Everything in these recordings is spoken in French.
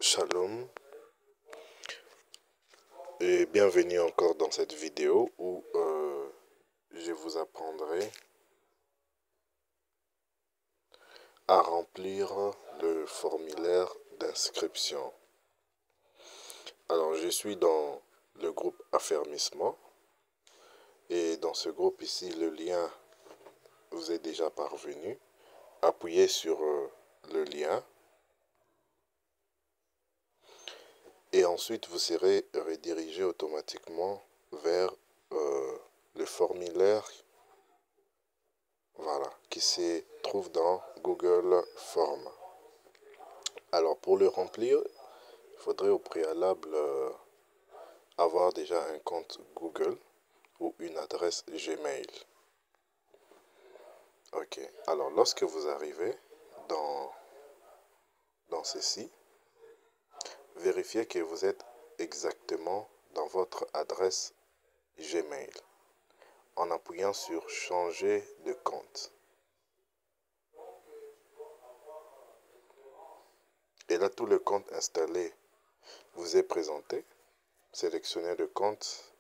Shalom et bienvenue encore dans cette vidéo où je vous apprendrai à remplir le formulaire d'inscription. Alors je suis dans le groupe Affermissement et dans ce groupe ici le lien vous est déjà parvenu. Appuyez sur le lien et ensuite vous serez redirigé automatiquement vers le formulaire qui se trouve dans Google Form. Alors pour le remplir, il faudrait au préalable avoir déjà un compte Google ou une adresse Gmail. Ok, alors lorsque vous arrivez dans ceci, vérifiez que vous êtes exactement dans votre adresse Gmail en appuyant sur changer de compte. Et là, tout le compte installé vous est présenté. Sélectionnez le compte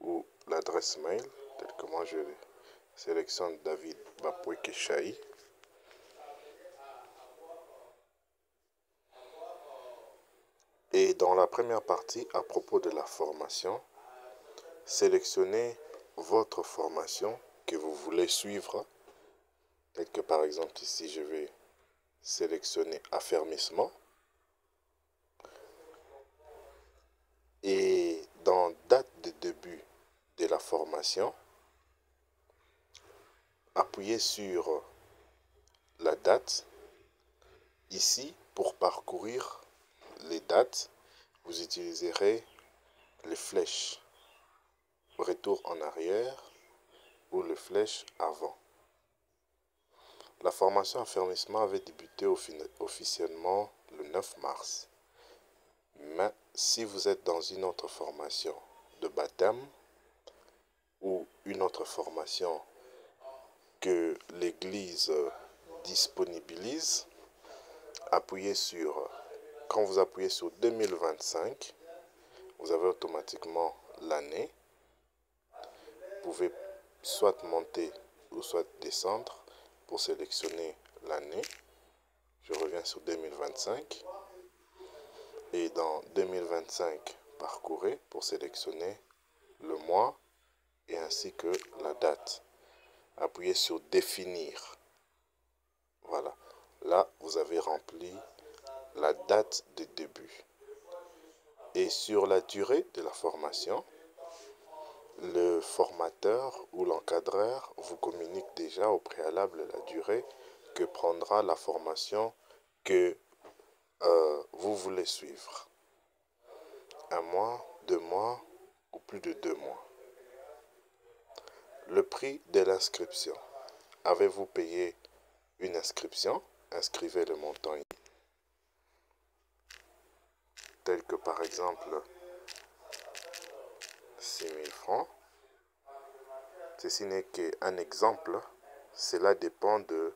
ou l'adresse mail, tel que moi je sélectionne David Bapoué-Keshaï. Et dans la première partie, à propos de la formation, sélectionnez votre formation que vous voulez suivre. Tel que par exemple ici, je vais sélectionner Affermissement. Et dans date de début de la formation, appuyez sur la date. Ici, pour parcourir les dates, vous utiliserez les flèches retour en arrière ou les flèches avant. La formation Affermissement avait débuté officiellement le 9 mars. Mais si vous êtes dans une autre formation de baptême ou une autre formation que l'Église disponibilise, quand vous appuyez sur 2025, vous avez automatiquement l'année. Vous pouvez soit monter ou soit descendre pour sélectionner l'année. Je reviens sur 2025. Et dans 2025, parcourez pour sélectionner le mois et ainsi que la date. Appuyez sur définir. Voilà. Là, vous avez rempli la date de début. Et sur la durée de la formation, le formateur ou l'encadreur vous communique déjà au préalable la durée que prendra la formation que vous voulez suivre. 1 mois, 2 mois ou plus de 2 mois. Le prix de l'inscription. Avez-vous payé une inscription? Inscrivez le montant tel que par exemple 6 000 francs. Ceci n'est qu'un exemple. Cela dépend de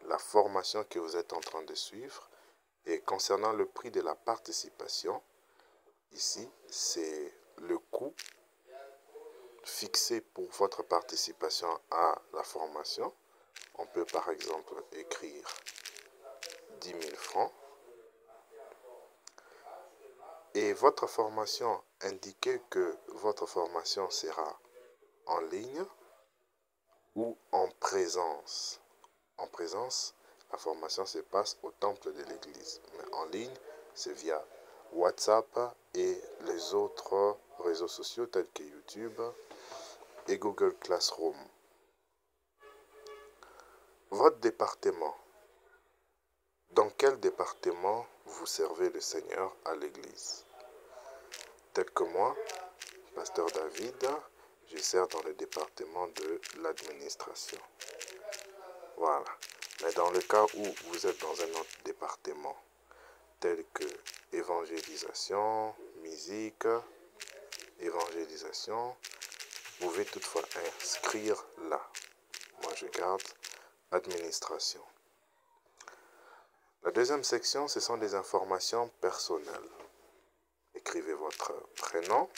la formation que vous êtes en train de suivre. Et concernant le prix de la participation, ici, c'est le coût fixé pour votre participation à la formation. On peut par exemple écrire 10 000 francs. Et votre formation, indiquez que votre formation sera en ligne ou en présence. En présence, la formation se passe au temple de l'église. Mais en ligne, c'est via WhatsApp et les autres réseaux sociaux tels que YouTube et Google Classroom. Votre département. Dans quel département vous servez le Seigneur à l'église? Tel que moi, Pasteur David, je sers dans le département de l'administration. Voilà. Mais dans le cas où vous êtes dans un autre département, tel que évangélisation, musique, évangélisation, vous pouvez toutefois inscrire là. Moi, je garde administration. La deuxième section, ce sont des informations personnelles. Écrivez votre prénom,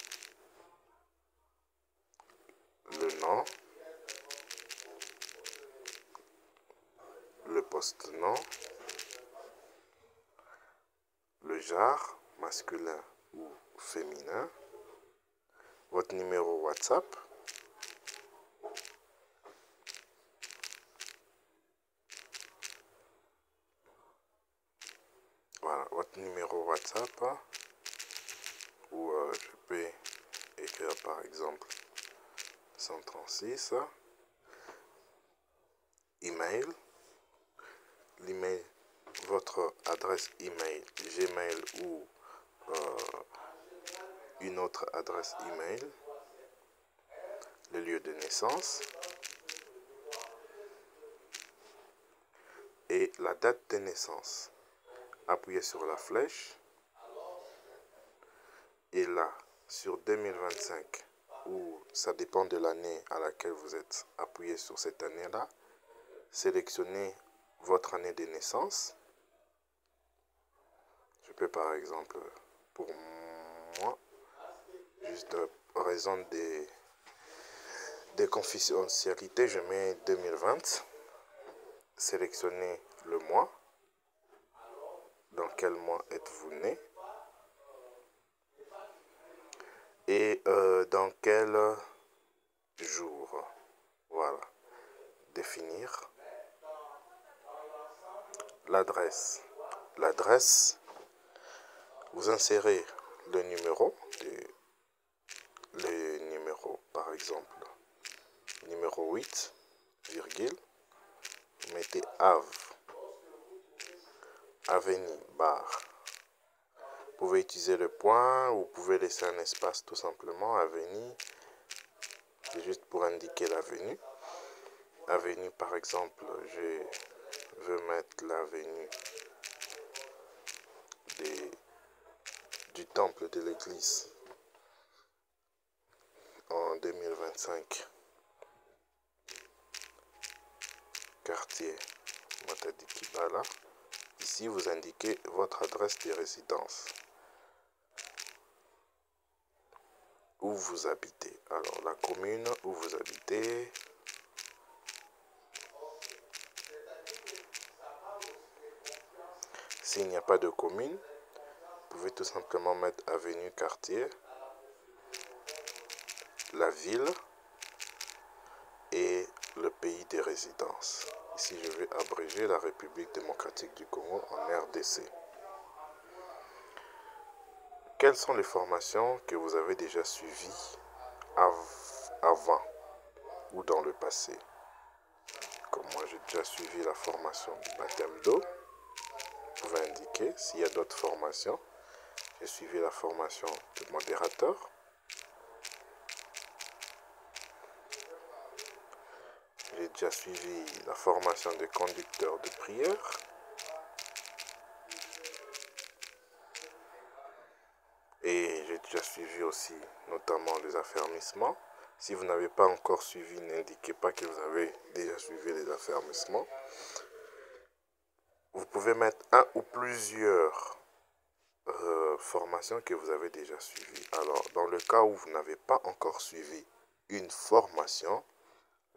le nom, le post-nom, le genre, masculin ou féminin, votre numéro WhatsApp, voilà, votre numéro WhatsApp, ou je peux écrire par exemple 136, email, l'email, votre adresse email, Gmail ou une autre adresse email, le lieu de naissance et la date de naissance. Appuyez sur la flèche et là, sur 2025, ou ça dépend de l'année à laquelle vous êtes appuyé sur cette année-là, sélectionnez votre année de naissance. Je peux par exemple, pour moi, juste raison des confidentialités, je mets 2020. Sélectionnez le mois. Dans quel mois êtes-vous né? Et dans quel jour? Voilà. Définir. L'adresse. L'adresse, vous insérez le numéro, par exemple, numéro 8, virgule, vous mettez avenue, barre. Vous pouvez utiliser le point, ou vous pouvez laisser un espace tout simplement, avenue, c'est juste pour indiquer l'avenue. Avenue, par exemple, je veux mettre l'avenue du temple de l'église en 2025. Quartier Matadi Kibala. Ici, vous indiquez votre adresse de résidence. Où vous habitez. Alors, la commune où vous habitez. S'il n'y a pas de commune, vous pouvez tout simplement mettre avenue, quartier, la ville et le pays de résidence. Ici, je vais abréger la République démocratique du Congo en RDC. Quelles sont les formations que vous avez déjà suivies avant ou dans le passé? Comme moi, j'ai déjà suivi la formation du baptême d'eau. Vous pouvez indiquer s'il y a d'autres formations. J'ai suivi la formation de modérateur. J'ai déjà suivi la formation de conducteur de prière. Et j'ai déjà suivi aussi notamment les affermissements. Si vous n'avez pas encore suivi, n'indiquez pas que vous avez déjà suivi les affermissements. Vous pouvez mettre un ou plusieurs formations que vous avez déjà suivies. Alors, dans le cas où vous n'avez pas encore suivi une formation,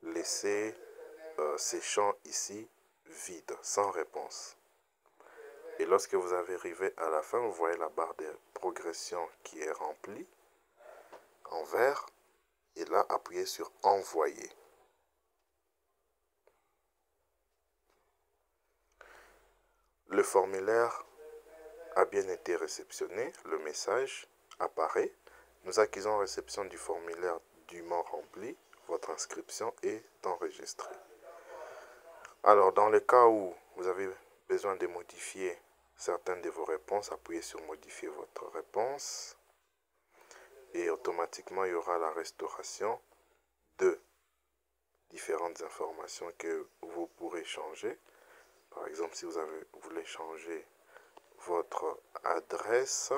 laissez ces champs ici vides, sans réponse. Et lorsque vous arrivez à la fin, vous voyez la barre de progression qui est remplie en vert. Et là, appuyez sur envoyer. Le formulaire a bien été réceptionné. Le message apparaît. Nous acquisons réception du formulaire dûment rempli. Votre inscription est enregistrée. Alors, dans le cas où vous avez besoin de modifier certaines de vos réponses, appuyez sur modifier votre réponse. Et automatiquement, il y aura la restauration de différentes informations que vous pourrez changer. Par exemple, si vous voulez changer votre adresse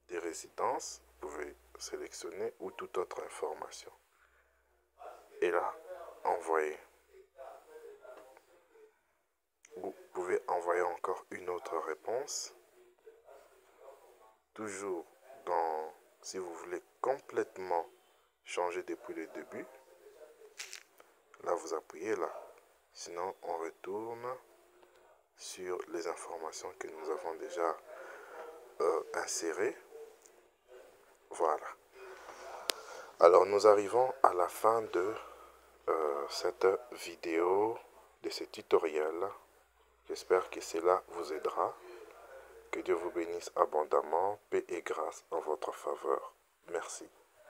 de résidence, vous pouvez sélectionner ou toute autre information. Et là, envoyer. Vous pouvez envoyer encore une autre réponse. Toujours si vous voulez complètement changer depuis le début, là vous appuyez là. Sinon on retourne sur les informations que nous avons déjà insérées. Voilà. Alors nous arrivons à la fin de cette vidéo, de ce tutoriel. J'espère que cela vous aidera. Que Dieu vous bénisse abondamment, paix et grâce en votre faveur. Merci.